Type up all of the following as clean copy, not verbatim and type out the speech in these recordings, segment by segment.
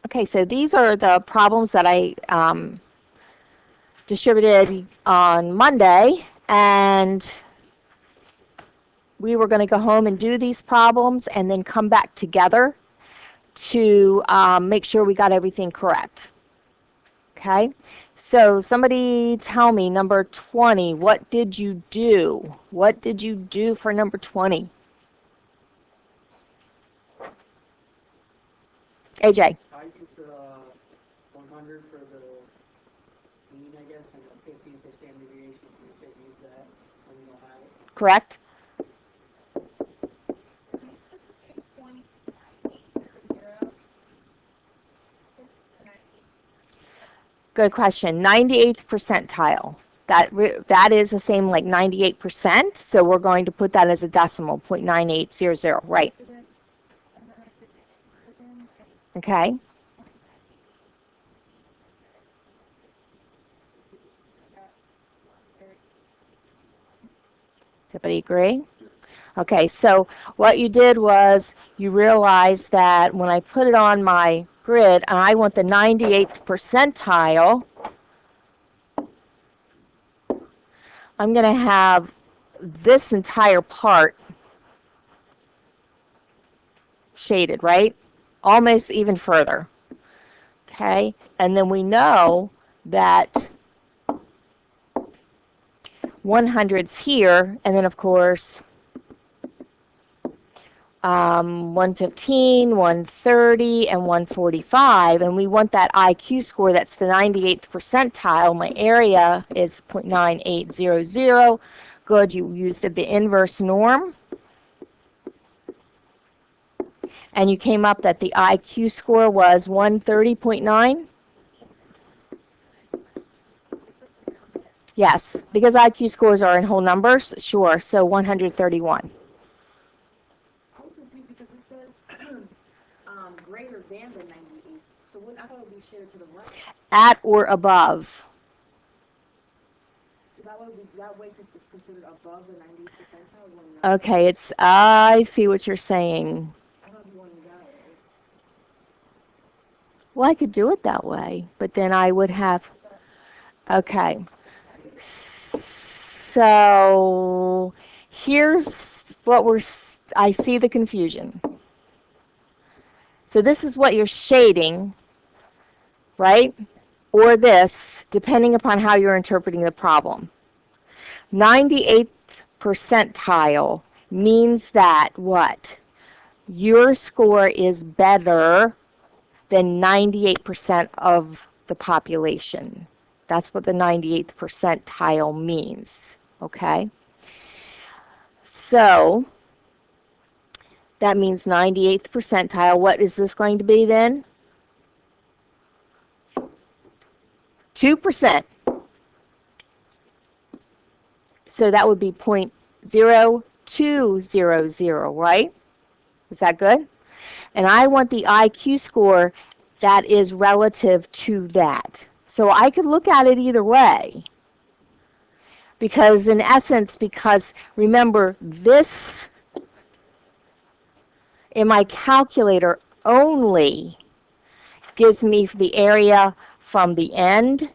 Okay, so these are the problems that I distributed on Monday, and we were going to go home and do these problems and then come back together to make sure we got everything correct. Okay, so somebody tell me number 20, what did you do? What did you do for number 20? AJ. I used 100 for the mean, I guess, and a 15% deviation. You said use that when you don't have it. Correct? Good question. 98th percentile. That is the same like 98%, so we're going to put that as a decimal, 0.9800, right? Okay. Everybody agree? Okay, so what you did was you realized that when I put it on my grid and I want the 98th percentile, I'm going to have this entire part shaded, right? Almost even further. Okay, and then we know that 100's here, and then of course 115, 130, and 145, and we want that IQ score that's the 98th percentile. My area is 0.9800. Good, you used the inverse norm. And you came up that the IQ score was 130.9? Yes, because IQ scores are in whole numbers, sure, so 131. I was confused because it says greater than the 98. So when I thought it would be shared to the right. At or above. So that way it's considered above the 90th percentile. Okay, I see what you're saying. I thought you wanted that way. Well, I could do it that way, but then I would have, okay. So here's what I see the confusion. So this is what you're shading, right? Or this, depending upon how you're interpreting the problem. 98th percentile means that what? Your score is better than 98% of the population. That's what the 98th percentile means, okay? So that means 98th percentile. What is this going to be then? 2%. So that would be 0.0200, right? Is that good? And I want the IQ score that is relative to that. So I could look at it either way. Because in essence, remember, this in my calculator only gives me the area from the end,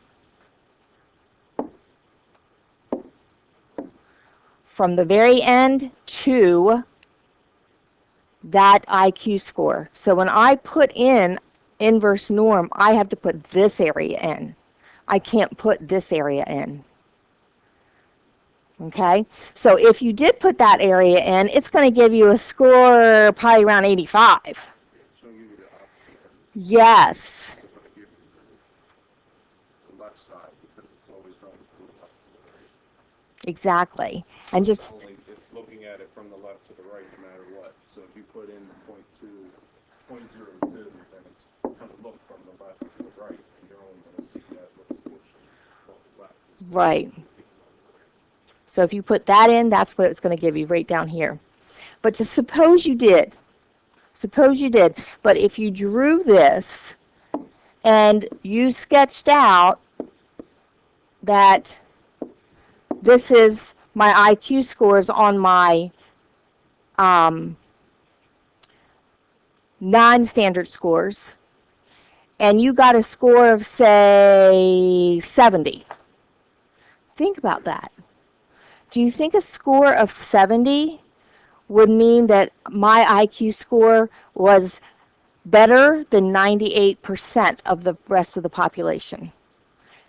from the very end to that IQ score. So when I put in inverse norm, I have to put this area in. I can't put this area in. Okay, so if you did put that area in, it's going to give you a score probably around 85. Yes. Exactly. And just it's looking at it from the left to the right no matter what. So if you put in 0.02, then it's going to look from the left to the right, and you're only going to see that little portion from the left. Right. So if you put that in, that's what it's going to give you right down here. But just suppose you did. Suppose you did. But if you drew this and you sketched out that this is my IQ scores on my non-standard scores, and you got a score of, say, 70. Think about that. Do you think a score of 70 would mean that my IQ score was better than 98% of the rest of the population?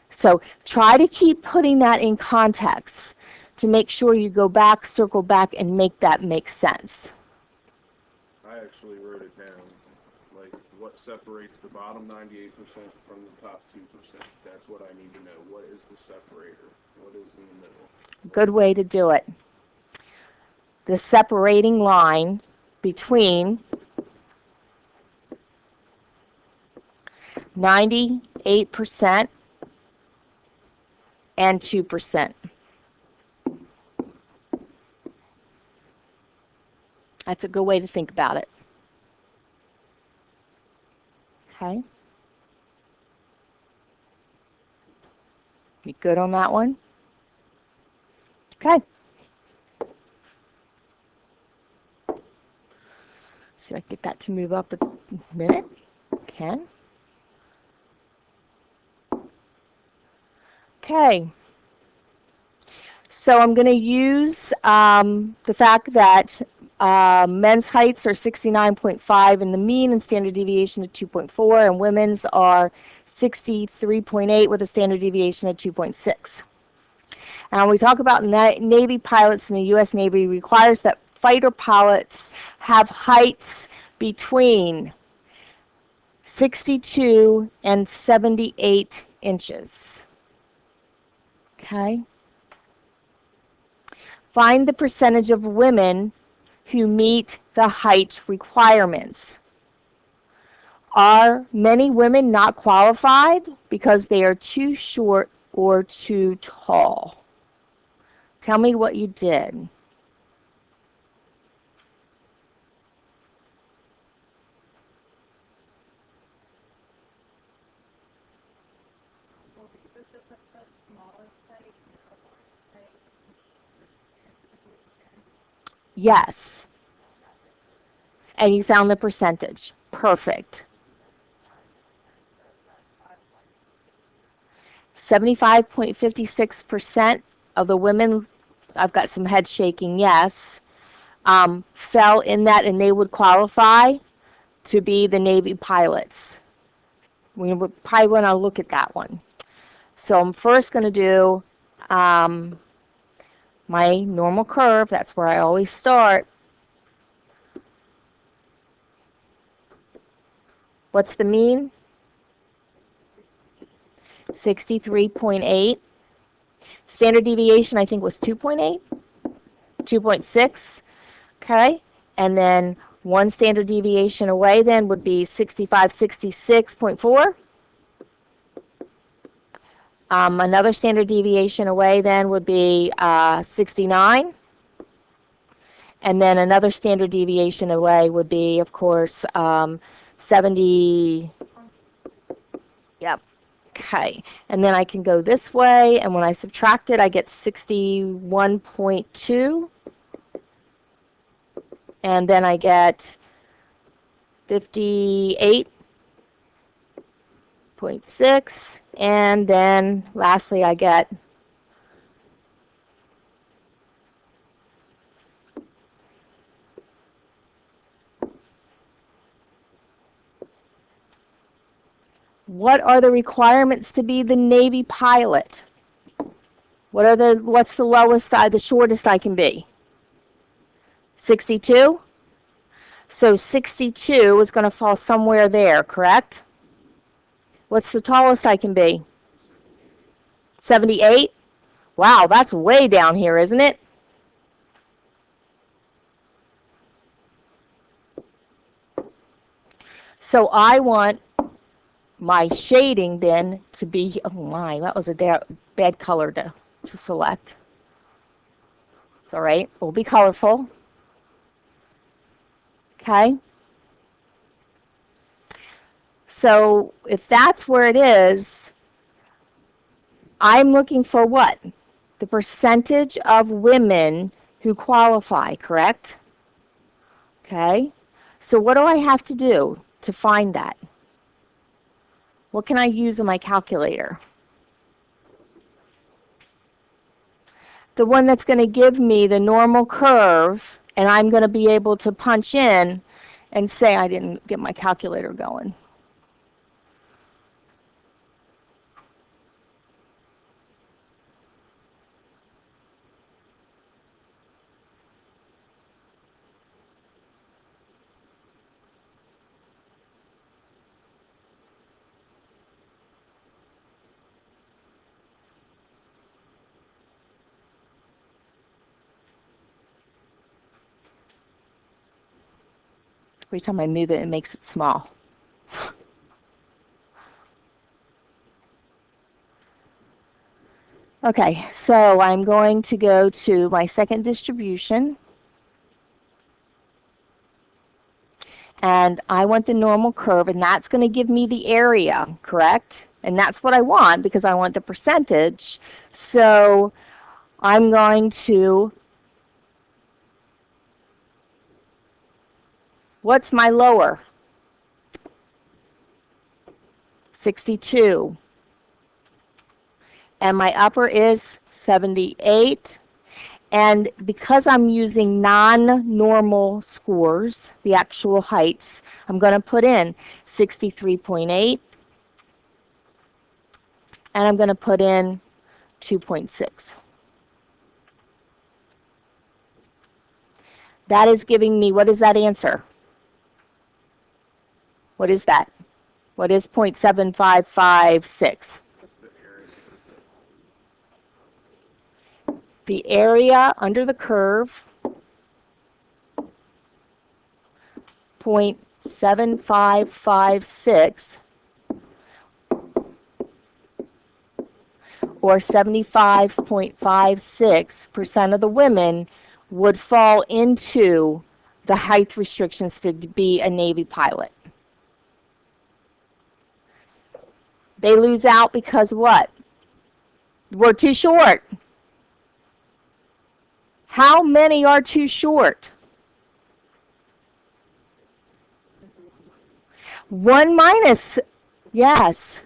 So try to keep putting that in context to make sure you go back, circle back, and make that make sense. I actually wrote it down, like what separates the bottom 98% from the top 2%. That's what I need to know. What is the separator? What is in the middle? Good way to do it. The separating line between 98% and 2%. That's a good way to think about it. Okay? You good on that one? Okay. See if I can get that to move up a minute. Can. Okay. So I'm going to use the fact that men's heights are 69.5 in the mean and standard deviation of 2.4, and women's are 63.8 with a standard deviation of 2.6. And when we talk about Navy pilots in the U.S. Navy, requires that fighter pilots have heights between 62 and 78 inches. Okay? Find the percentage of women who meet the height requirements. Are many women not qualified because they are too short or too tall? Tell me what you did. Yes. And you found the percentage. Perfect. 75.56% of the women, I've got some head shaking, yes, fell in that, and they would qualify to be the Navy pilots. We would probably want to look at that one. So I'm first going to do my normal curve. That's where I always start. What's the mean? 63.8. Standard deviation, I think, was 2.8, 2.6. Okay, and then one standard deviation away then would be 65, 66.4. Another standard deviation away then would be 69. And then another standard deviation away would be, of course, 70. Yep. Okay. And then I can go this way, and when I subtract it, I get 61.2. And then I get 58.6. And then lastly, I get what are the requirements to be the Navy pilot? What's the lowest, the shortest I can be? 62? So 62 is going to fall somewhere there, correct? What's the tallest I can be? 78? Wow, that's way down here, isn't it? So I want my shading then to be, oh my, that was a bad color to select. It's all right, we'll be colorful. Okay? So if that's where it is, I'm looking for what? The percentage of women who qualify, correct? Okay? So what do I have to do to find that? What can I use in my calculator? The one that's going to give me the normal curve, and I'm going to be able to punch in and say I didn't get my calculator going. Every time I move it, it makes it small. Okay, so I'm going to go to my second distribution. And I want the normal curve, and that's going to give me the area, correct? And that's what I want because I want the percentage. So I'm going to, what's my lower? 62. And my upper is 78. And because I'm using non-normal scores, the actual heights, I'm going to put in 63.8. And I'm going to put in 2.6. That is giving me, what is that answer? What is that? What is 0.7556? The area under the curve, 0.7556, or 75.56% of the women would fall into the height restrictions to be a Navy pilot. They lose out because what? We're too short. How many are too short? 1 minus, yes,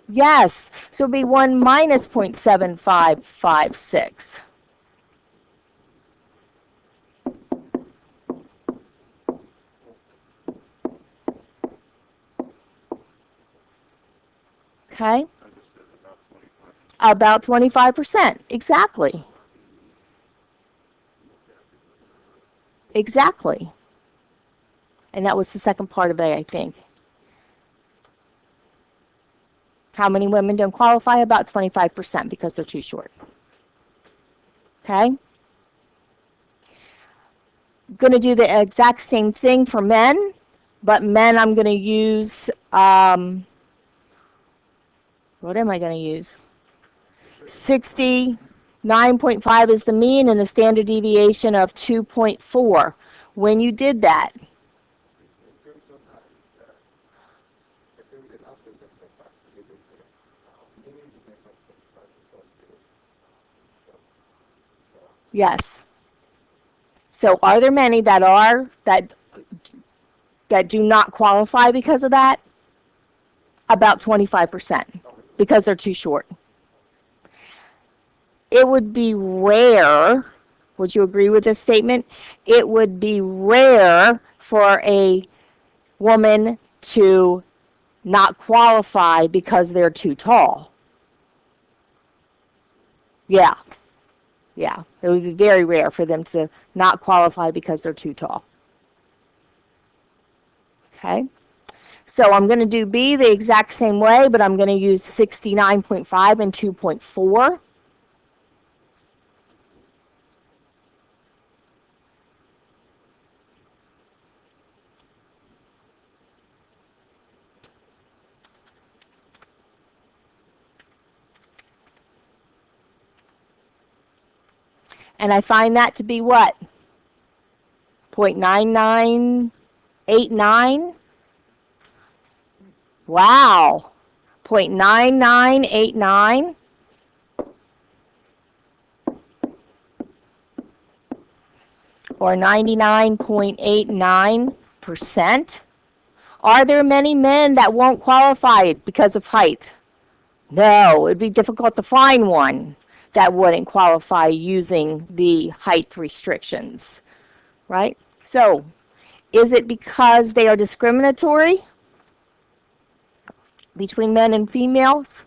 yes. So it'll be 1 minus 0.7556. Okay? About 25%, exactly. Exactly. And that was the second part of it, I think. How many women don't qualify? About 25% because they're too short. Okay? I'm going to do the exact same thing for men, but men I'm going to use, what am I going to use? 69.5 is the mean and the standard deviation of 2.4. When you did that, yes. So are there many that do not qualify because of that? About 25% because they're too short. It would be rare, would you agree with this statement? It would be rare for a woman to not qualify because they're too tall. Yeah. Yeah. It would be very rare for them to not qualify because they're too tall. Okay? So I'm going to do B the exact same way, but I'm going to use 69.5 and 2.4. And I find that to be what? 0.9989? Wow. 0.9989. Or 99.89%. Are there many men that won't qualify because of height? No, it'd be difficult to find one that wouldn't qualify using the height restrictions, right? So, is it because they are discriminatory between men and females?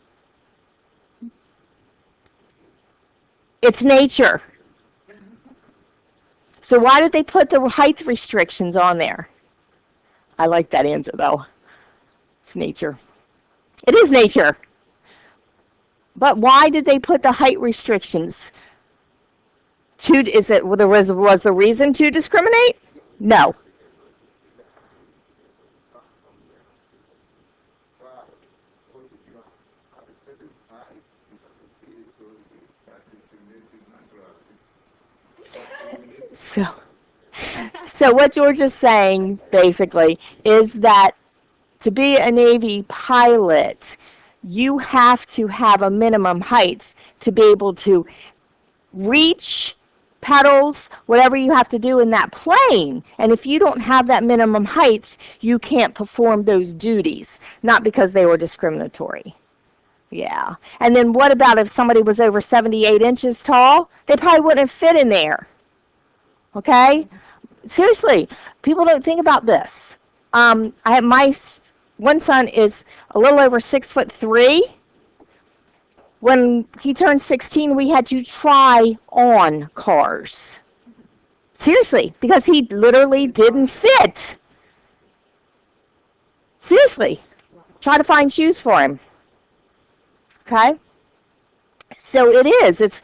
It's nature. So why did they put the height restrictions on there? I like that answer though. It's nature. It is nature. But why did they put the height restrictions? Was the reason to discriminate? No. So, so what George is saying basically is that to be a Navy pilot, you have to have a minimum height to be able to reach pedals, whatever you have to do in that plane. And if you don't have that minimum height, you can't perform those duties, not because they were discriminatory. Yeah. And then what about if somebody was over 78 inches tall? They probably wouldn't have fit in there. Okay? Seriously, people don't think about this. My one son is a little over 6'3". When he turned 16, we had to try on cars. Seriously, because he literally didn't fit. Seriously. Try to find shoes for him. Okay? So it is. It's,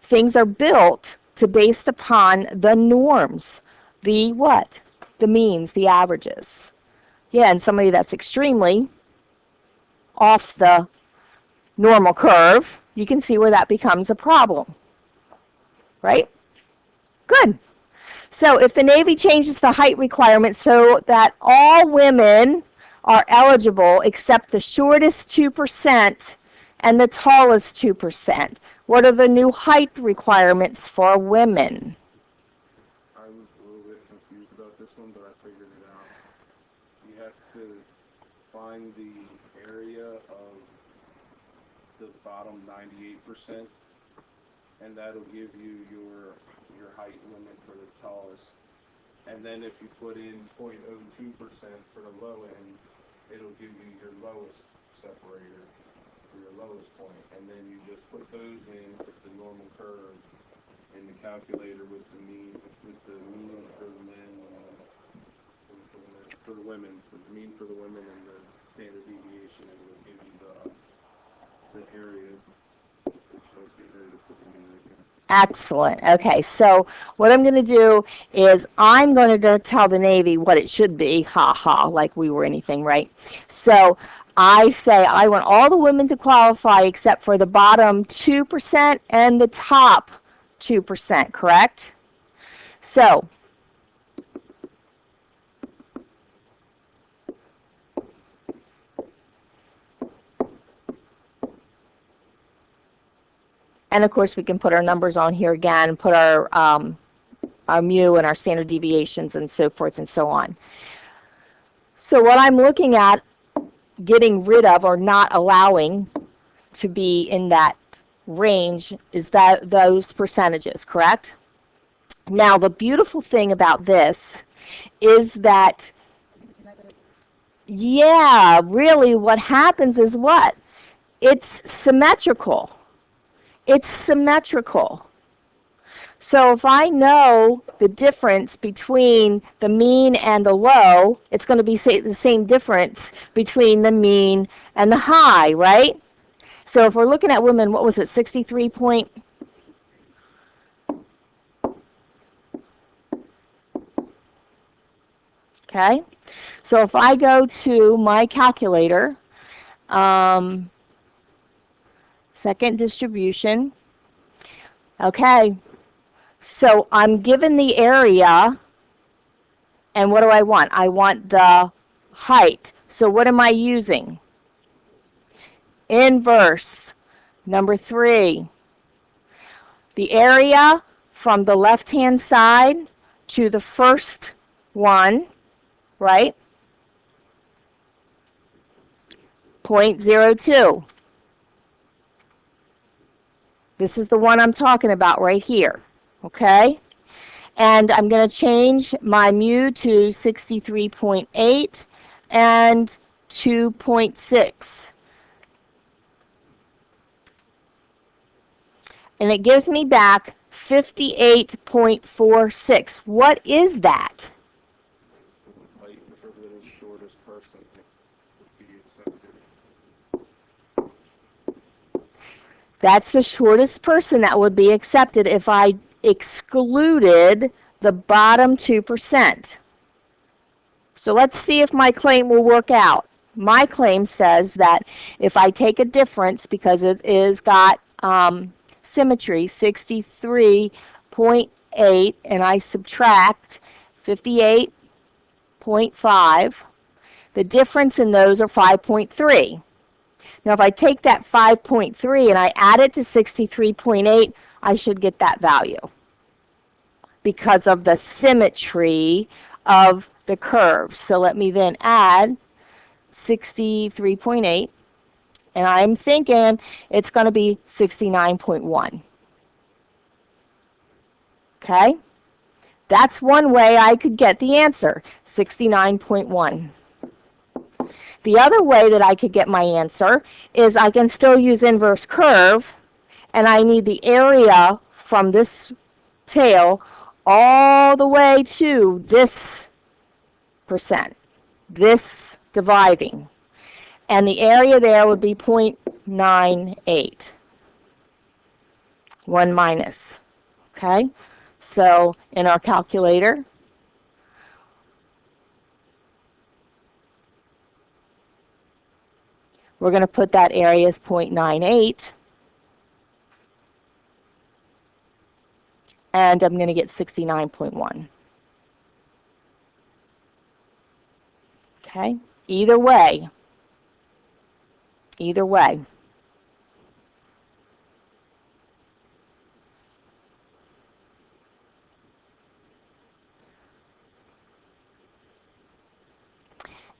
things are built based upon the norms. The what? The means, the averages. Yeah, and somebody that's extremely off the normal curve, you can see where that becomes a problem. Right? Good. So if the Navy changes the height requirement so that all women are eligible except the shortest 2% and the tallest 2%, what are the new height requirements for women? I was a little bit confused about this one, but I figured it out. You have to find the area of the bottom 98%, and that'll give you your height limit for the tallest. And then if you put in 0.02% for the low end, it'll give you your lowest separator for your lowest point. And then you just put those in with the normal curve in the calculator with the mean for the men for the women, with the mean for the women and the standard deviation, and it'll give you the area. Excellent. Okay, so what I'm going to do is I'm going to tell the Navy what it should be. Ha ha, like we were anything, right? So I say I want all the women to qualify except for the bottom 2% and the top 2%, correct? So and of course we can put our numbers on here again, put our mu and our standard deviations and so forth and so on. So what I'm looking at getting rid of or not allowing to be in that range is those percentages, correct? Now the beautiful thing about this is that, yeah, really what happens is what? It's symmetrical. It's symmetrical. So if I know the difference between the mean and the low, it's going to be the same difference between the mean and the high, right? So if we're looking at women, what was it, 63 point? Okay. So if I go to my calculator, second distribution, okay. So I'm given the area, and what do I want? I want the height. So what am I using? Inverse, number 3. The area from the left-hand side to the first one, right? 0.02. This is the one I'm talking about right here, okay? And I'm going to change my mu to 63.8 and 2.6. And it gives me back 58.46. What is that? Height for the shortest person would be accepted. That's the shortest person that would be accepted if I excluded the bottom 2%. So let's see if my claim will work out. My claim says that if I take a difference, because it is got symmetry, 63.8, and I subtract 58.5, the difference in those are 5.3. Now, if I take that 5.3 and I add it to 63.8, I should get that value because of the symmetry of the curve. So let me then add 63.8, and I'm thinking it's going to be 69.1. Okay? That's one way I could get the answer, 69.1. The other way that I could get my answer is I can still use inverse curve, and I need the area from this tail all the way to this percent, this dividing. And the area there would be 0.98. 1 minus. Okay? So in our calculator, we're going to put that area as 0.98. And I'm going to get 69.1. Okay? Either way. Either way.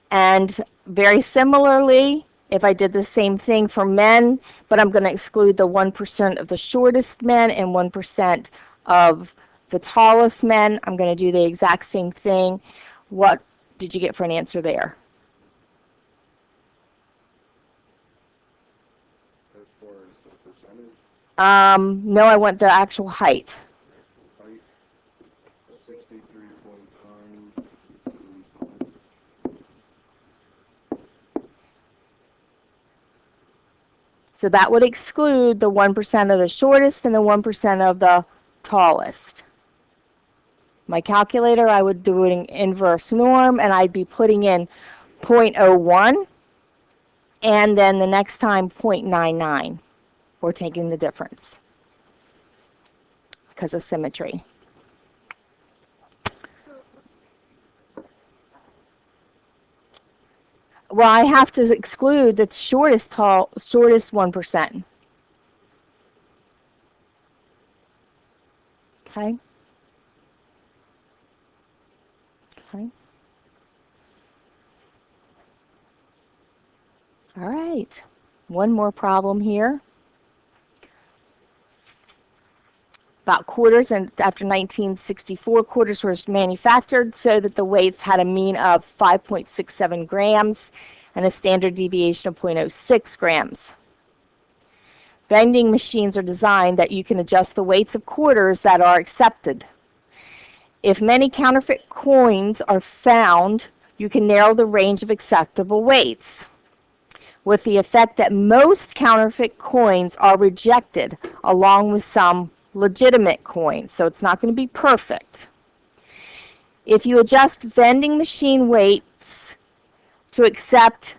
And very similarly, if I did the same thing for men, but I'm going to exclude the 1% of the shortest men and 1% of the tallest men, I'm going to do the exact same thing. What did you get for an answer there? As far as the percentage, No, I want the actual height. height, 63.5. So that would exclude the 1% of the shortest and the 1% of the tallest. My calculator, I would do an inverse norm, and I'd be putting in 0.01, and then the next time 0.99. We're taking the difference because of symmetry. Well, I have to exclude the shortest 1%. Okay? Okay. All right. One more problem here. About quarters, and after 1964, quarters were manufactured so that the weights had a mean of 5.67 grams and a standard deviation of 0.06 grams. Vending machines are designed that you can adjust the weights of quarters that are accepted. If many counterfeit coins are found, you can narrow the range of acceptable weights, with the effect that most counterfeit coins are rejected, along with some legitimate coins. So it's not going to be perfect. If you adjust vending machine weights to accept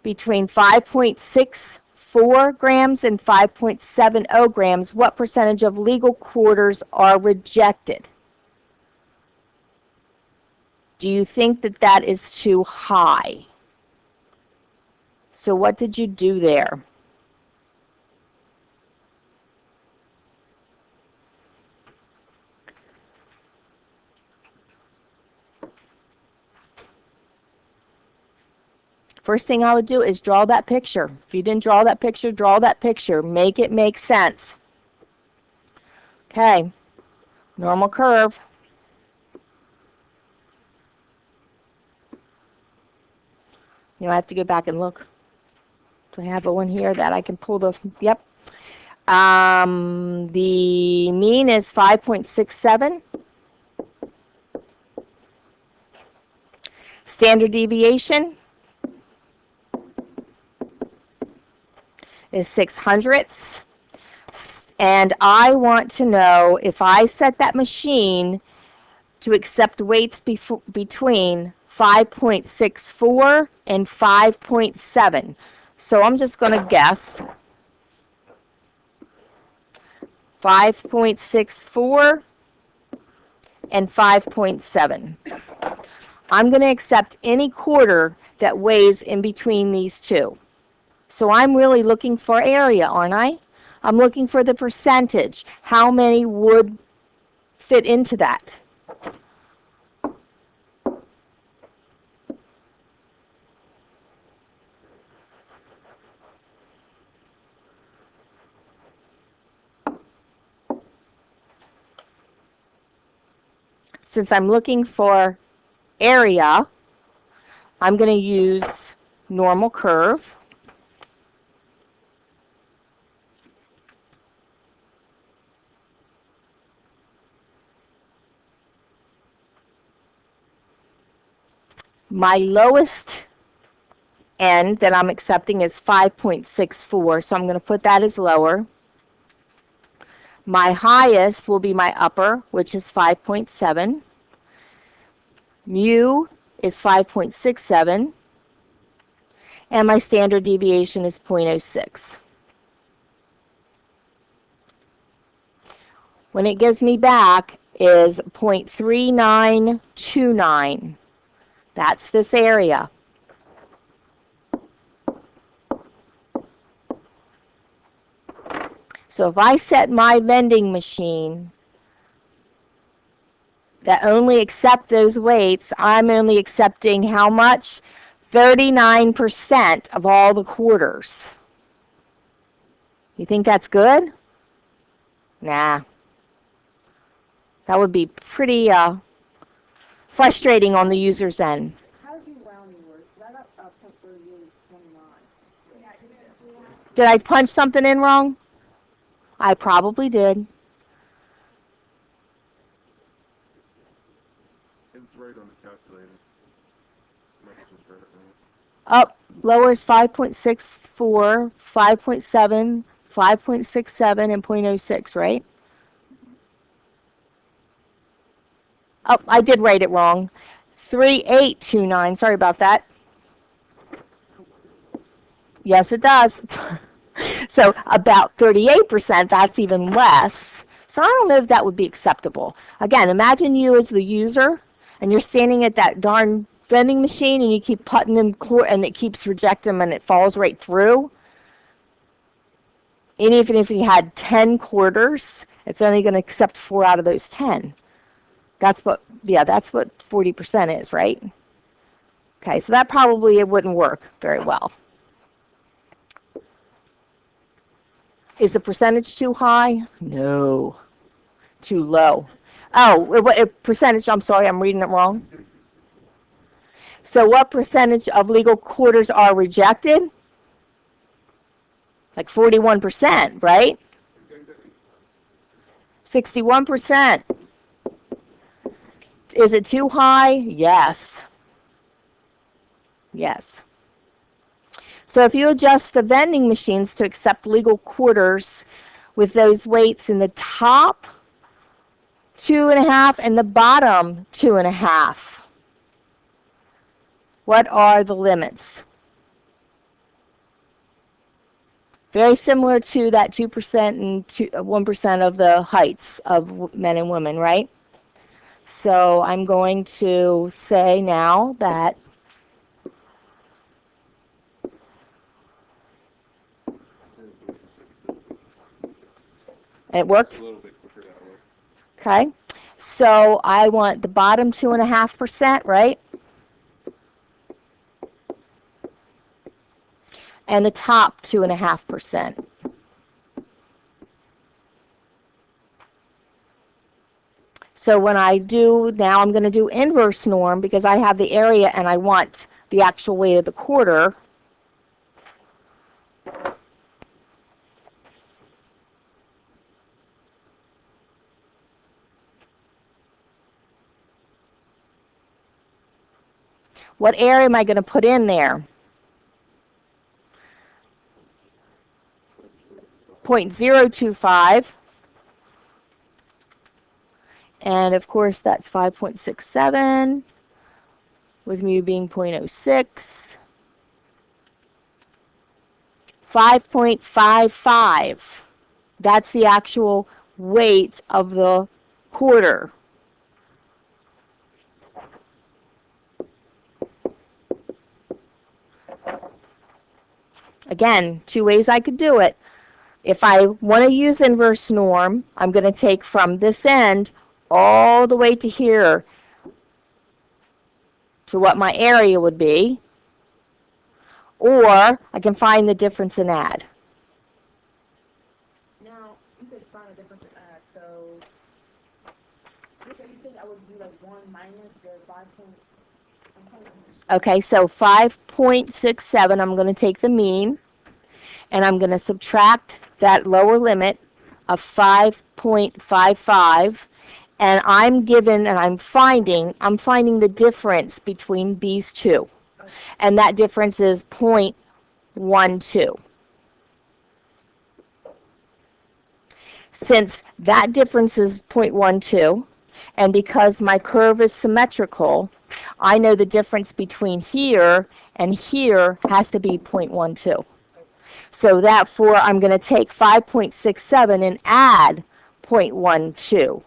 between 5.64 grams and 5.70 grams, what percentage of legal quarters are rejected? Do you think that that is too high? So what did you do there? first thing I would do is draw that picture. If you didn't draw that picture, draw that picture. Make it make sense. Okay, normal curve. You know, I have to go back and look. Do I have one here that I can pull the, yep. The mean is 5.67. Standard deviation is 600ths. And I want to know if I set that machine to accept weights between 5.64 and 5.7. So I'm just going to guess 5.64 and 5.7. I'm going to accept any quarter that weighs in between these two. So I'm really looking for area, aren't I? I'm looking for the percentage. How many would fit into that? Since I'm looking for area, I'm going to use normal curve. My lowest end that I'm accepting is 5.64, so I'm going to put that as lower. My highest will be my upper, which is 5.7. Mu is 5.67. And my standard deviation is 0.06. When it gives me back is 0.3929. That's this area. So if I set my vending machine that only accept those weights, I'm only accepting how much? 39% of all the quarters. You think that's good? Nah. That would be pretty frustrating on the user's end. How did you round yours? Because I got .3829. Did I punch something in wrong? I probably did. It's right on the calculator. Might have just read it wrong. Up, lower is 5.64, 5.7, 5.67, and 0.06, right? Oh, I did write it wrong. 3829, sorry about that. Yes, it does. So about 38%, that's even less. So I don't know if that would be acceptable. Again, imagine you as the user, and you're standing at that darn vending machine, and you keep putting in, and it keeps rejecting them, and it falls right through. And even if you had 10 quarters, it's only going to accept 4 out of those 10. That's what 40% is, right? Okay, so that probably it wouldn't work very well. Is the percentage too high? No. Too low. Oh, what percentage? I'm sorry, I'm reading it wrong. So what percentage of legal quarters are rejected? Like 41%, right? 61%. Is it too high? Yes. Yes. So if you adjust the vending machines to accept legal quarters with those weights in the top 2.5 and the bottom 2.5, what are the limits? Very similar to that 2% and 1% of the heights of men and women, right? So I'm going to say now that it worked. A little bit quicker that way. Okay. So I want the bottom 2.5%, right? and the top 2.5%. So when I do, now I'm going to do inverse norm because I have the area and I want the actual weight of the quarter. What area am I going to put in there? 0.025. And of course, that's 5.67, with mu being 0.06. 5.55. That's the actual weight of the quarter. Again, two ways I could do it. If I want to use inverse norm, I'm going to take from this end all the way to here to what my area would be, or I can find the difference and add. Now, you said find a difference and add, so you said I would do like 1 minus the 5 point. Okay, so 5.67, I'm going to take the mean, and I'm going to subtract that lower limit of 5.55, and I'm finding the difference between these two, and that difference is 0.12. Since that difference is 0.12, and because my curve is symmetrical, I know the difference between here and here has to be 0.12. So therefore, I'm going to take 5.67 and add 0.12.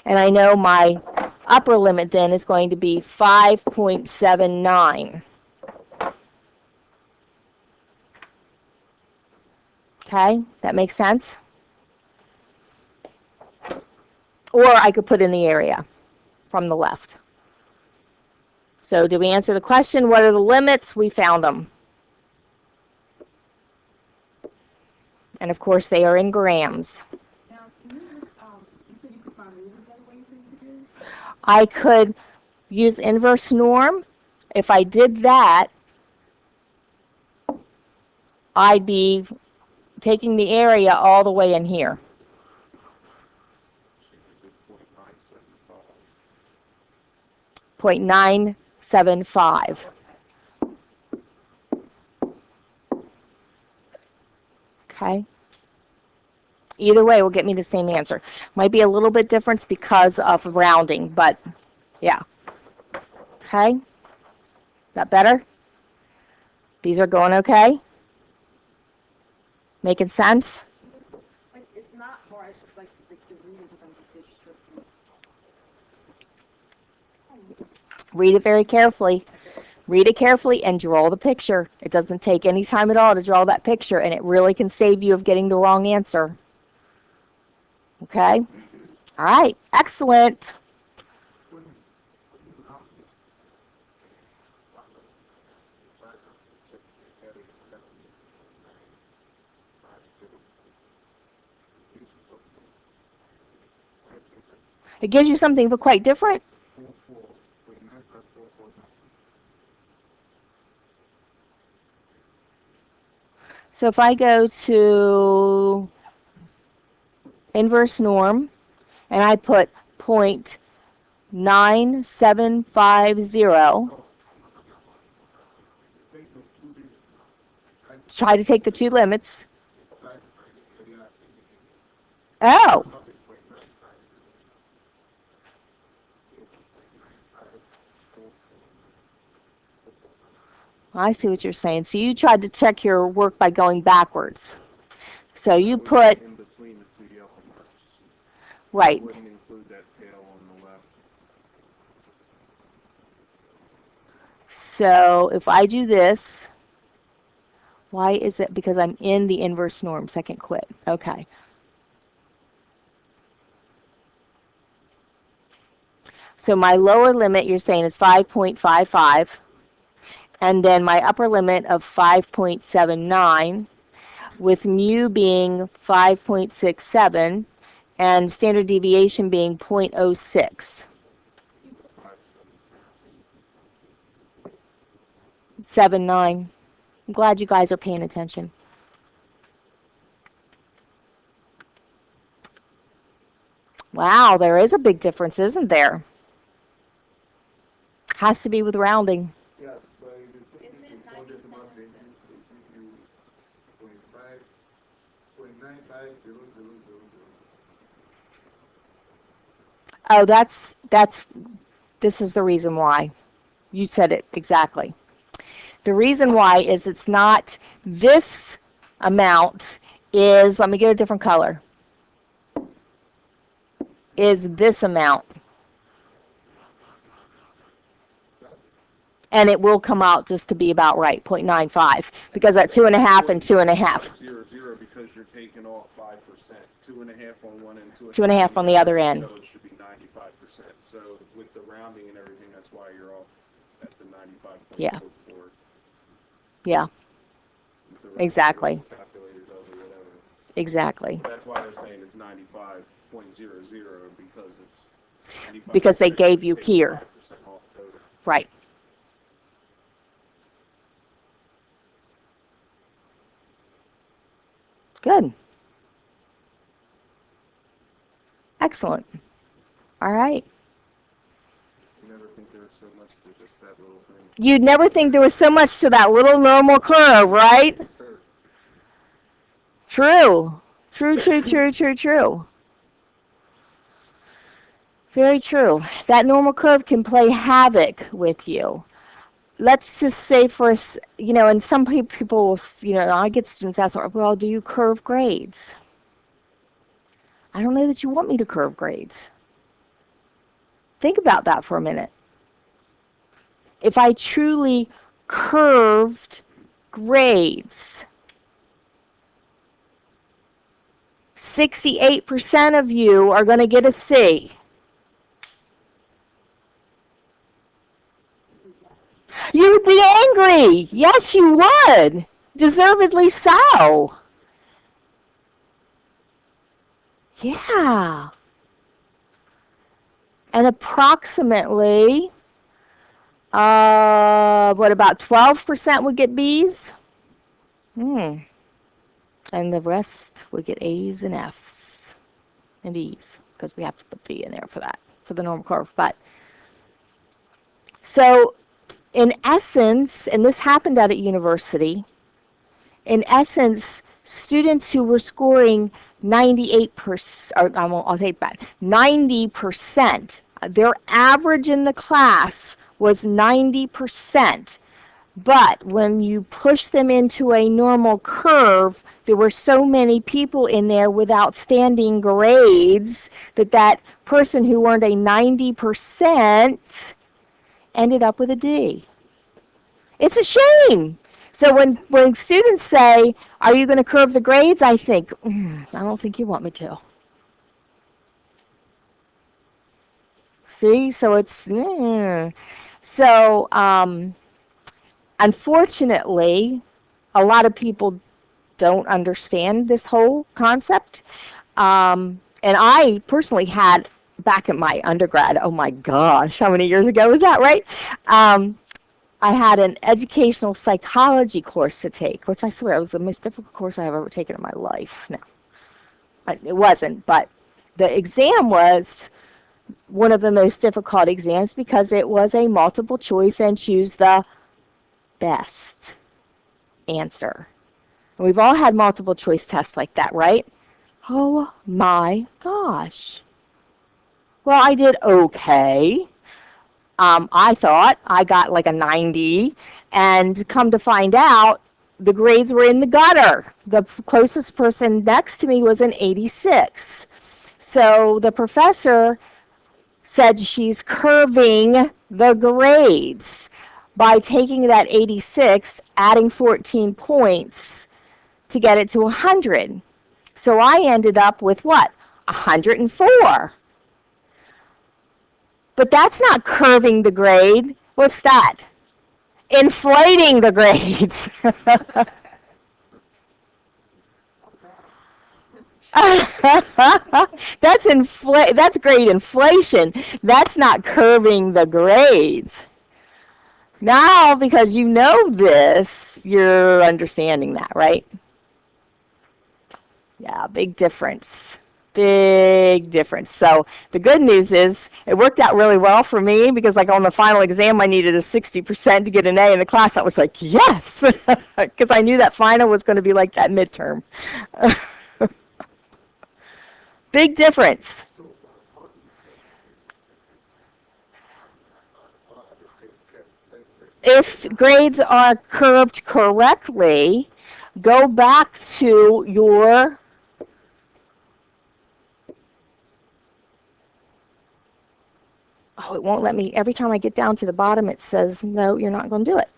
And I know my upper limit then is going to be 5.79. Okay, that makes sense? Or I could put in the area from the left. So did we answer the question? What are the limits? We found them. And of course, they are in grams. Now, can you just, you said you could find rulers that way for you to do? I could use inverse norm. If I did that, I'd be taking the area all the way in here. 0.975. Okay. Either way will get me the same answer. Might be a little bit difference because of rounding, but yeah. Okay. That better? These are going okay? Making sense? Like, it's not hard, it's just like the reading becomes a bit tricky. Read it very carefully. Read it carefully and draw the picture. It doesn't take any time at all to draw that picture, and it really can save you of getting the wrong answer. Okay? All right. Excellent. It gives you something but quite different. So if I go to inverse norm and I put 0.9750, try to take the two limits. Oh. I see what you're saying. So you tried to check your work by going backwards. So you put in between the two yellow marks. right. Wouldn't include that tail on the left. So if I do this, why is it? Because I'm in the inverse norm, second quit. Okay. So my lower limit, you're saying, is 5.55. and then my upper limit of 5.79, with mu being 5.67, and standard deviation being 0.06. 7.9. I'm glad you guys are paying attention. Wow, there is a big difference, isn't there? Has to be with rounding. Yeah, but if you take the 4 decimal places, it gives you 0.950000. Oh, this is the reason why. You said it exactly. The reason why is it's not this amount is, let me get a different color, is this amount. And it will come out just to be about right, 0.95, because at 2.5 and 2.5. 0.00 because you're taking off 5%. 2.5 on one end, 2.5 on the other end. So it should be 95%. So with the rounding and everything, that's why you're off at the 95.44. Yeah. Yeah, With the rounding, exactly. the calculator does or whatever. Exactly. That's why they're saying it's 95.00 because it's 95%. Because they gave you Take here. 5% off total. Right. Good. Excellent. All right. You never think there was so much to just that little thing. You'd never think there was so much to that little normal curve, right? True. True. Very true. That normal curve can play havoc with you. Let's just say for, and some people, I get students ask, well, do you curve grades? I don't know that you want me to curve grades. Think about that for a minute. If I truly curved grades, 68% of you are going to get a C. You would be angry. Yes, you would. Deservedly so. Yeah. And approximately, about 12% would get B's? And the rest would get A's and F's and E's, because we have to put B in there for that, for the normal curve. But so in essence, and this happened at a university, in essence, students who were scoring 98%, or I'll take that, 90%, their average in the class was 90%. But when you push them into a normal curve, there were so many people in there with outstanding grades that person who earned a 90% ended up with a D. It's a shame. So when students say, are you going to curve the grades? I think, I don't think you want me to. See, so it's, so unfortunately, a lot of people don't understand this whole concept. And I personally had, back in my undergrad, oh my gosh, how many years ago was that, right? I had an educational psychology course to take, which I swear was the most difficult course I've ever taken in my life. No, it wasn't, but the exam was one of the most difficult exams because it was a multiple choice and choose the best answer. And we've all had multiple choice tests like that, right? Oh my gosh. Well, I did okay. I thought I got like a 90, and come to find out, the grades were in the gutter. The closest person next to me was an 86. So the professor said she's curving the grades by taking that 86, adding 14 points to get it to 100. So I ended up with what? 104. But that's not curving the grade. What's that? inflating the grades. That's grade inflation. That's not curving the grades. Now, because you know this, you're understanding that, right? Yeah, big difference. Big difference. So the good news is it worked out really well for me because like on the final exam I needed a 60% to get an A in the class. I was like, yes, because I knew that final was going to be like that midterm. Big difference. If grades are curved correctly, go back to your oh, it won't let me. Every time I get down to the bottom, it says, no, you're not going to do it.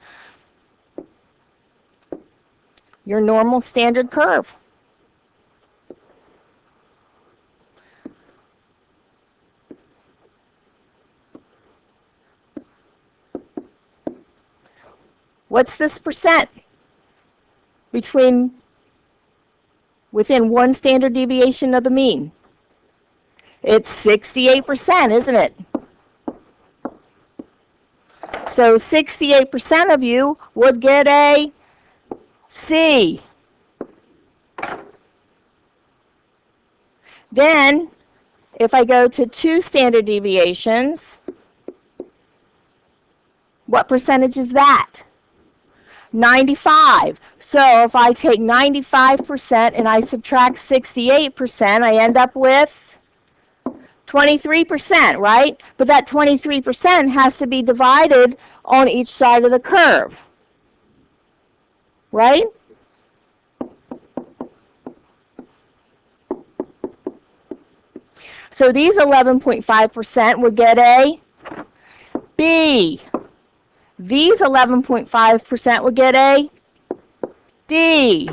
Your normal standard curve. What's this percent within one standard deviation of the mean? It's 68%, isn't it? So 68% of you would get a C. Then, if I go to 2 standard deviations, what percentage is that? 95. So if I take 95% and I subtract 68%, I end up with 23%, right? But that 23% has to be divided on each side of the curve, right? So these 11.5% would get a B. These 11.5% would get a D.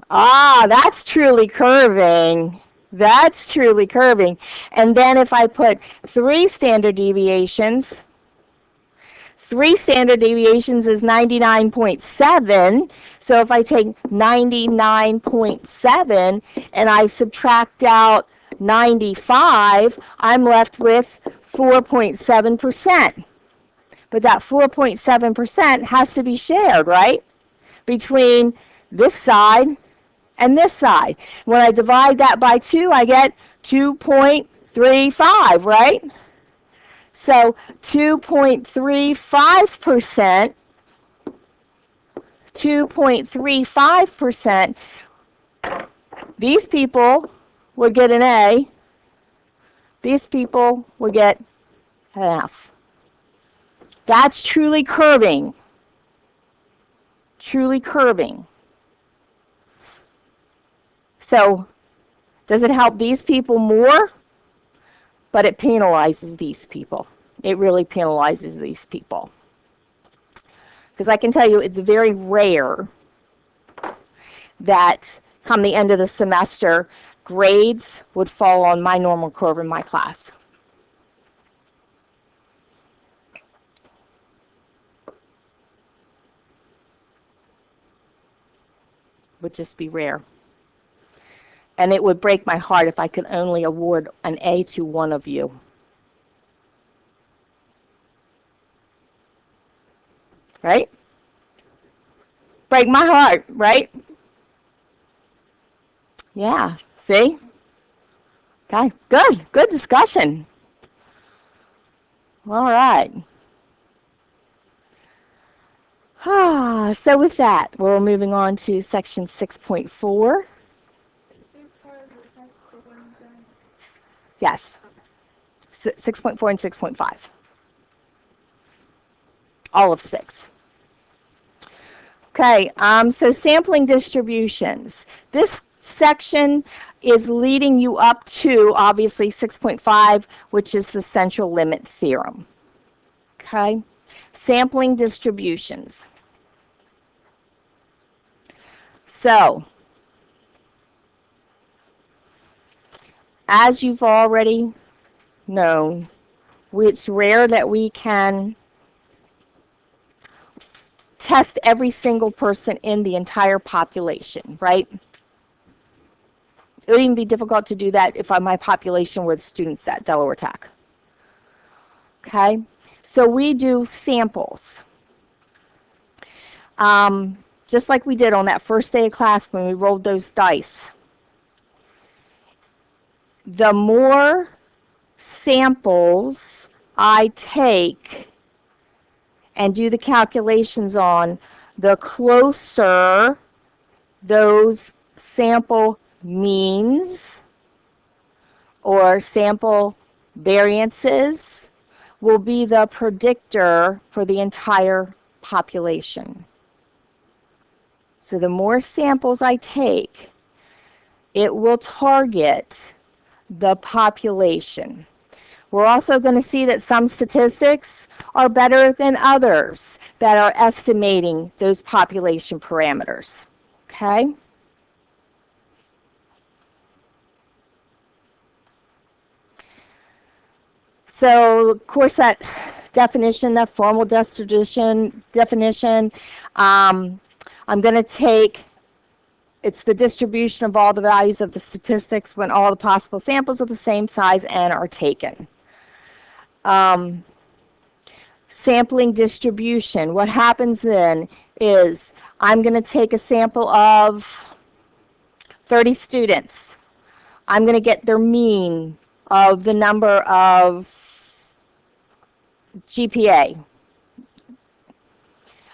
Ah, that's truly curving. That's truly curving. And then if I put 3 standard deviations, 3 standard deviations is 99.7. So if I take 99.7 and I subtract out 95, I'm left with 4.7%. But that 4.7% has to be shared, right? Between this side and this side. When I divide that by 2, I get 2.35, right? So 2.35%, 2.35%, these people would get an A, these people would get an F. That's truly curving. Truly curving. So, does it help these people more? But it penalizes these people. It really penalizes these people. Because I can tell you it's very rare that come the end of the semester, grades would fall on my normal curve in my class. Would just be rare. And it would break my heart if I could only award an A to one of you. Right? Break my heart, right? Yeah, see? Okay, good. Good discussion. All right. So with that, we're moving on to section 6.4. Yes. 6.4 and 6.5. All of 6. Okay, so sampling distributions. This section is leading you up to, obviously, 6.5, which is the central limit theorem. Okay, sampling distributions. So, as you've already known, it's rare that we can test every single person in the entire population, right? It would even be difficult to do that if my population were the students at Delaware Tech. Okay, so we do samples. Just like we did on that first day of class when we rolled those dice. The more samples I take and do the calculations on, the closer those sample means or sample variances will be the predictor for the entire population. So the more samples I take, it will target the population. We're also going to see that some statistics are better than others that are estimating those population parameters. Okay? So, of course, that definition, that formal definition, I'm going to take, it's the distribution of all the values of the statistics when all the possible samples of the same size n are taken. Sampling distribution, what happens then is I'm going to take a sample of 30 students. I'm going to get their mean of the number of GPA.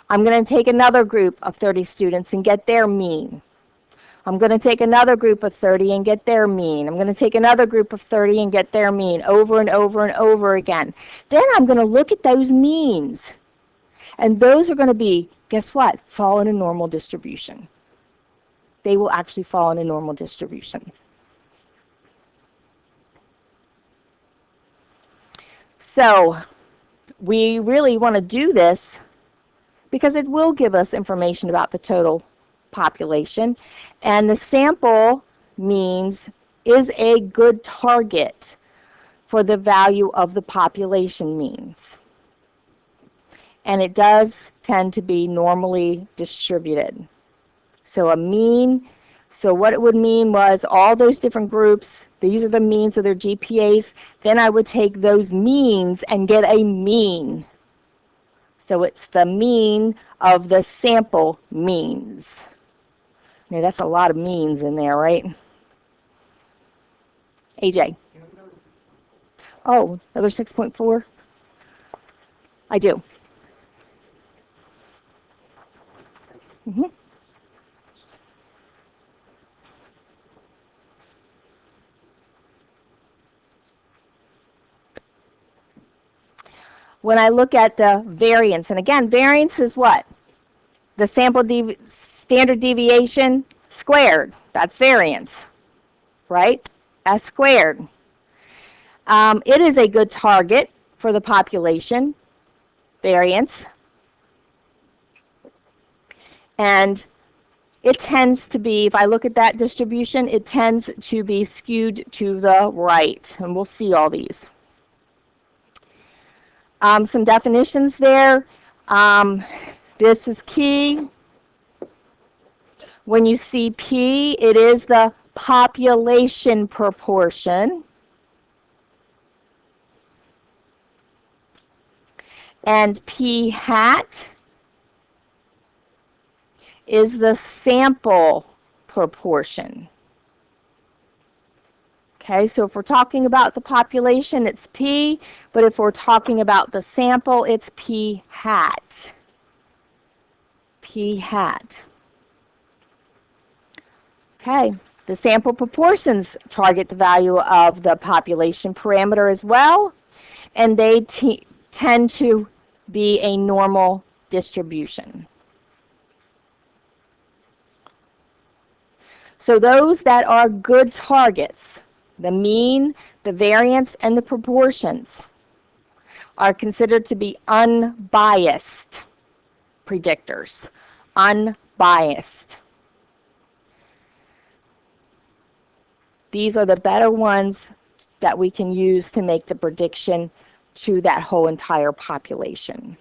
I'm going to take another group of 30 students and get their mean. I'm going to take another group of 30 and get their mean. I'm going to take another group of 30 and get their mean over and over and over again. Then I'm going to look at those means. And those are going to be, guess what? Fall in a normal distribution. They will actually fall in a normal distribution. So we really want to do this because it will give us information about the total population, and the sample means is a good target for the value of the population means. And it does tend to be normally distributed. So a mean, so what it would mean was all those different groups, these are the means of their GPAs, then I would take those means and get a mean. So it's the mean of the sample means. Now that's a lot of means in there, right? AJ. Oh, another 6.4? I do. Mm-hmm. When I look at the variance, and again, variance is what? The sample standard deviation squared. That's variance, right? S squared. It is a good target for the population variance. And it tends to be, if I look at that distribution, it tends to be skewed to the right. And we'll see all these. Some definitions there. This is key. When you see P, it is the population proportion. And P hat is the sample proportion. Okay, so if we're talking about the population, it's P, but if we're talking about the sample, it's P hat. P hat. Okay, the sample proportions target the value of the population parameter as well, and they tend to be a normal distribution. So those that are good targets, the mean, the variance, and the proportions, are considered to be unbiased predictors. Unbiased. These are the better ones that we can use to make the prediction to that whole entire population.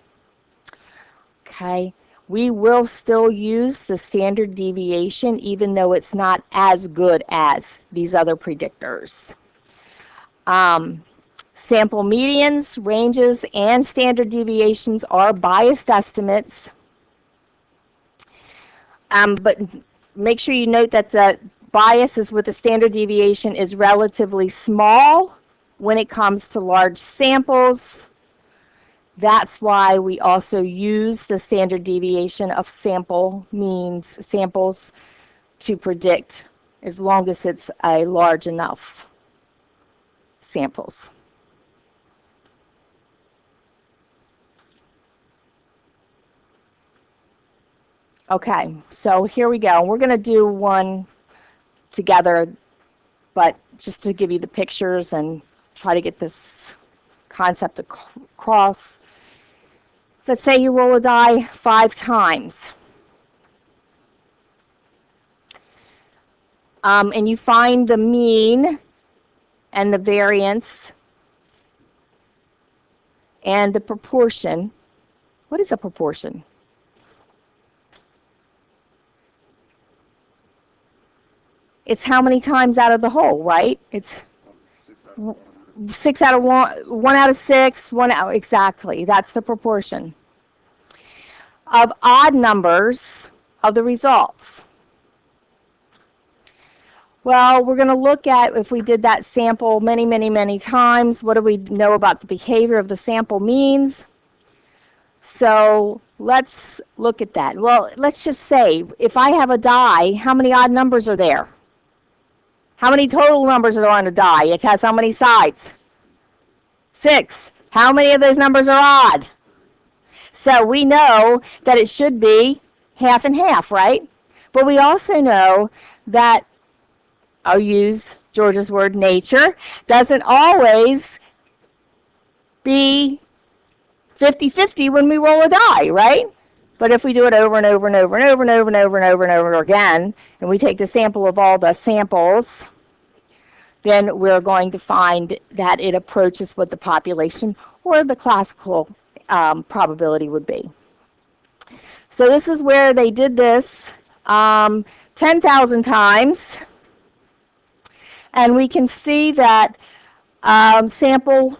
Okay. we will still use the standard deviation even though it's not as good as these other predictors. Sample medians, ranges, and standard deviations are biased estimates. But make sure you note that the bias is with the standard deviation is relatively small when it comes to large samples. That's why we also use the standard deviation of sample means samples to predict as long as it's a large enough samples. Okay, so here we go. We're going to do one together, but just to give you the pictures and try to get this concept across. Let's say you roll a die 5 times. And you find the mean and the variance and the proportion. What is a proportion? It's how many times out of the whole, right? It's 6 out of 1 out of 6, 1 out, exactly. That's the proportion of odd numbers of the results. Well, we're going to look at if we did that sample many, many, many times, what do we know about the behavior of the sample means? So let's look at that. Well, let's just say if I have a die, how many odd numbers are there? How many total numbers are on a die? It has how many sides? 6. How many of those numbers are odd? So we know that it should be half and half, right? But we also know that, I'll use George's word, nature, doesn't always be 50-50 when we roll a die, right? But if we do it over and over and over and over and over and over and over and over again, and we take the sample of all the samples, then we're going to find that it approaches what the population or the classical probability would be. So this is where they did this 10,000 times. And we can see that sample,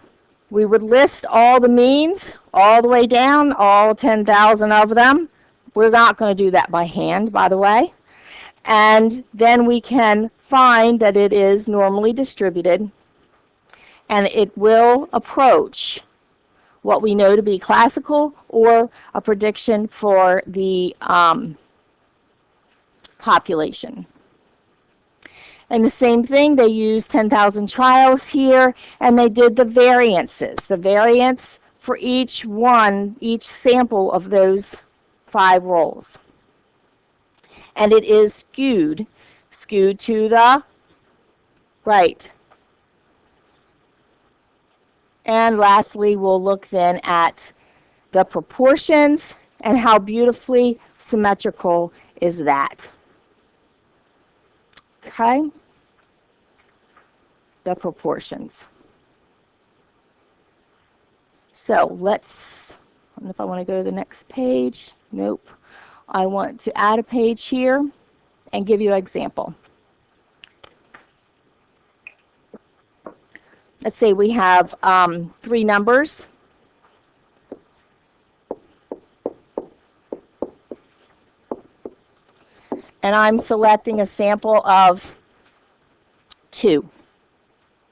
we would list all the means all the way down, all 10,000 of them. We're not going to do that by hand, by the way. And then we can find that it is normally distributed, and it will approach what we know to be classical or a prediction for the population. And the same thing, they used 10,000 trials here, and they did the variances. The variance for each sample of those 5 rolls. And it is skewed to the right. And lastly, we'll look then at the proportions and how beautifully symmetrical is that. Okay? The proportions. So let's, I don't know if I want to go to the next page. Nope. I want to add a page here and give you an example. Let's say we have 3 numbers. And I'm selecting a sample of 2.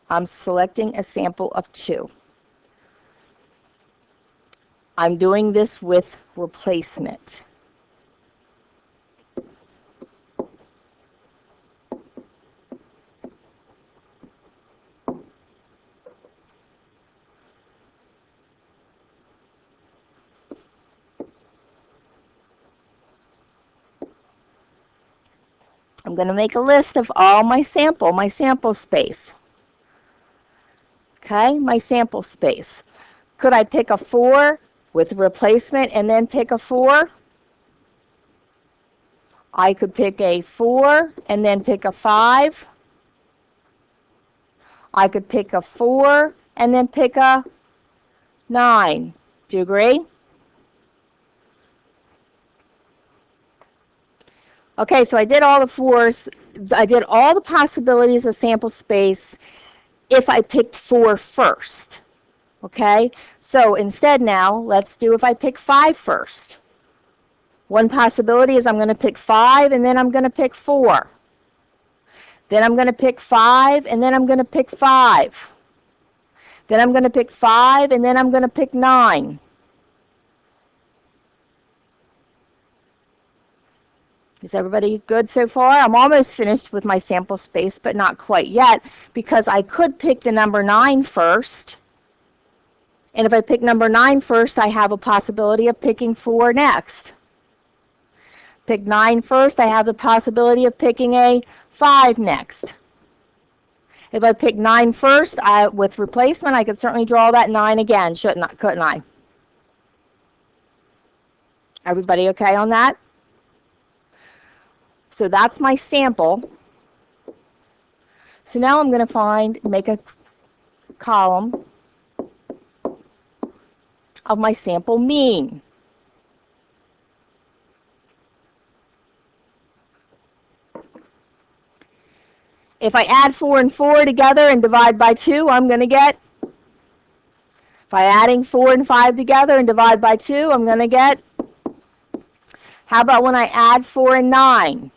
I'm selecting a sample of 2. I'm doing this with replacement. I'm going to make a list of all my sample space. Okay, my sample space. Could I pick a 4 with replacement and then pick a 4? I could pick a 4 and then pick a 5. I could pick a 4 and then pick a 9. Do you agree? Okay, so I did all the fours. I did all the possibilities of sample space if I picked 4 first. Okay, so instead now, let's do if I pick 5 first. One possibility is I'm going to pick 5 and then I'm going to pick 4. Then I'm going to pick 5 and then I'm going to pick 5. Then I'm going to pick 5 and then I'm going to pick 9. Is everybody good so far? I'm almost finished with my sample space, but not quite yet, because I could pick the number 9 first. And if I pick number 9 first, I have a possibility of picking 4 next. Pick 9 first, I have the possibility of picking a 5 next. If I pick 9 first, with replacement, I could certainly draw that 9 again, couldn't I? Everybody okay on that? So that's my sample. So now I'm going to make a column of my sample mean. If I add 4 and 4 together and divide by 2, I'm going to get, if I adding 4 and 5 together and divide by 2, I'm going to get, how about when I add 4 and 9?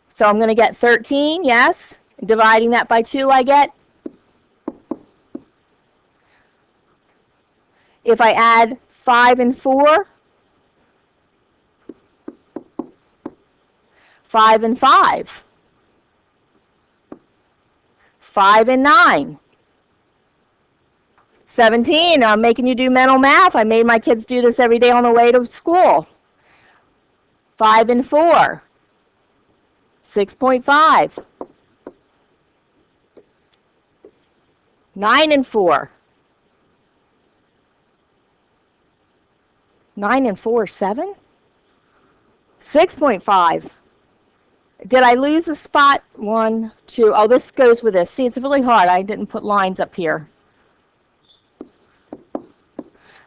So I'm going to get 13, yes. Dividing that by 2, I get. If I add 5 and 4, 5 and 5. 5 and 9. 17. I'm making you do mental math. I made my kids do this every day on the way to school. 5 and 4. 6.5. 9 and 4. 9 and 4, 7? 6.5. Did I lose a spot? 1, 2. Oh, this goes with this. See, it's really hard. I didn't put lines up here.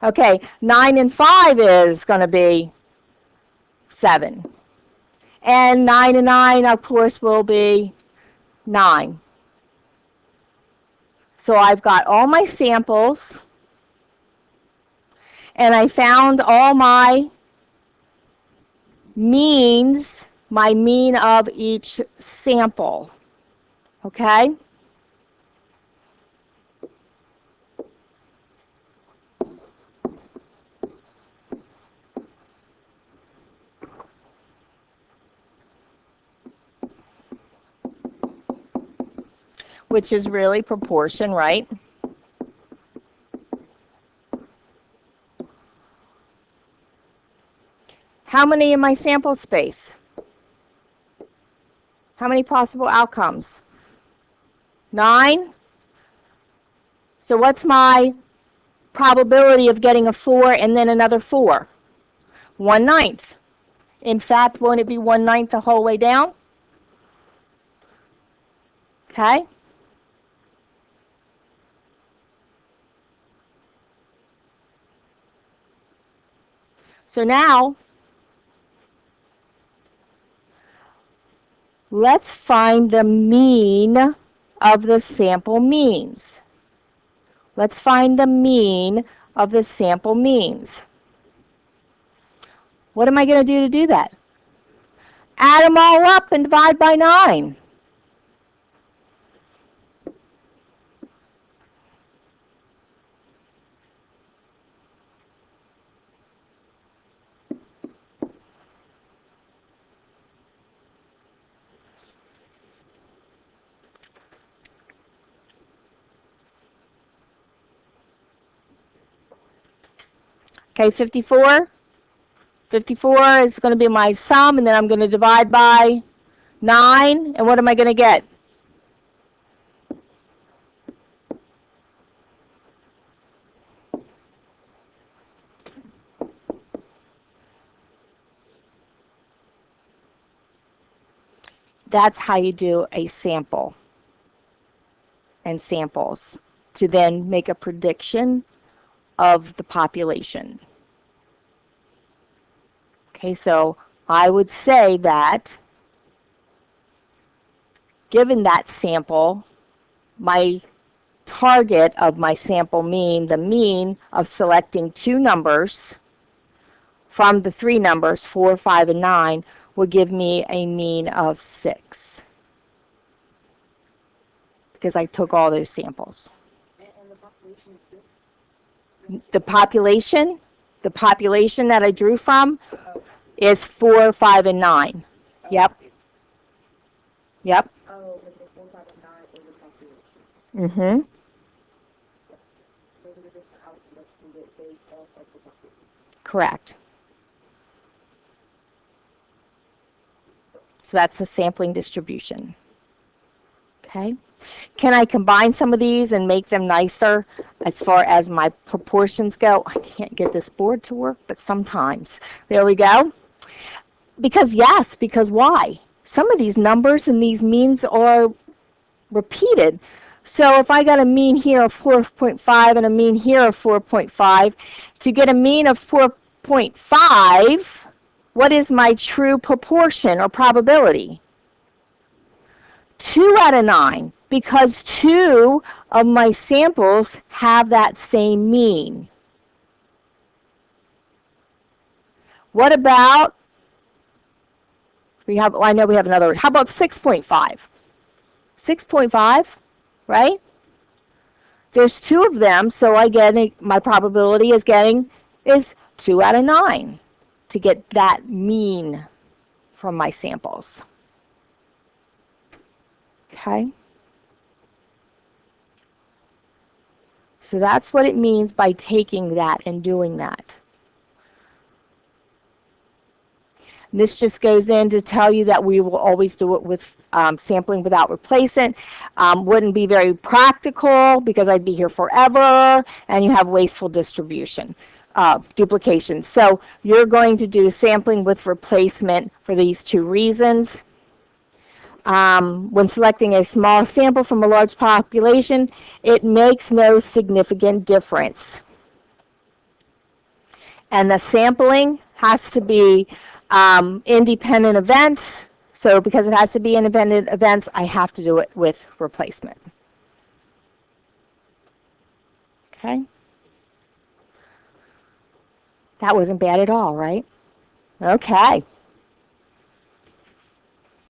Okay, 9 and 5 is going to be 7. And 9 and 9, of course, will be 9. So I've got all my samples, and I found all my means, my mean of each sample. Okay? Which is really proportion, right? How many in my sample space? How many possible outcomes? 9? So what's my probability of getting a 4 and then another 4? 1/9. In fact, won't it be 1/9 the whole way down? Okay? So now, let's find the mean of the sample means. Let's find the mean of the sample means. What am I going to do that? Add them all up and divide by 9. Okay, 54. 54 is going to be my sum, and then I'm going to divide by 9. And what am I going to get? That's how you do a sample and samples to then make a prediction of the population. Okay. Okay, so I would say that given that sample, my target of my sample mean, the mean of selecting two numbers from the three numbers, 4, 5, and 9, will give me a mean of 6 because I took all those samples. And the population is 6? The population that I drew from Oh, I see. is 4, 5, and 9. Oh, Yep. I see. Yep. Oh, okay, so 4, 5, and 9 is the population. Mm-hmm. Those are the different outputs we get based off of the population. Correct. So that's the sampling distribution. Okay. Can I combine some of these and make them nicer as far as my proportions go? I can't get this board to work, but sometimes. There we go. Because yes, because why? Some of these numbers and these means are repeated. So if I got a mean here of 4.5 and a mean here of 4.5, to get a mean of 4.5, what is my true proportion or probability? 2 out of 9, because 2 of my samples have that same mean. What about, I know we have another, how about 6.5? 6.5, right? There's 2 of them, so my probability is 2 out of 9 to get that mean from my samples. Okay? So that's what it means by taking that and doing that. And this just goes in to tell you that we will always do it with sampling without replacement. Wouldn't be very practical because I'd be here forever, and you have wasteful distribution, duplication. So you're going to do sampling with replacement for these 2 reasons. When selecting a small sample from a large population, it makes no significant difference. And the sampling has to be independent events. So because it has to be independent events, I have to do it with replacement. Okay? That wasn't bad at all, right? Okay.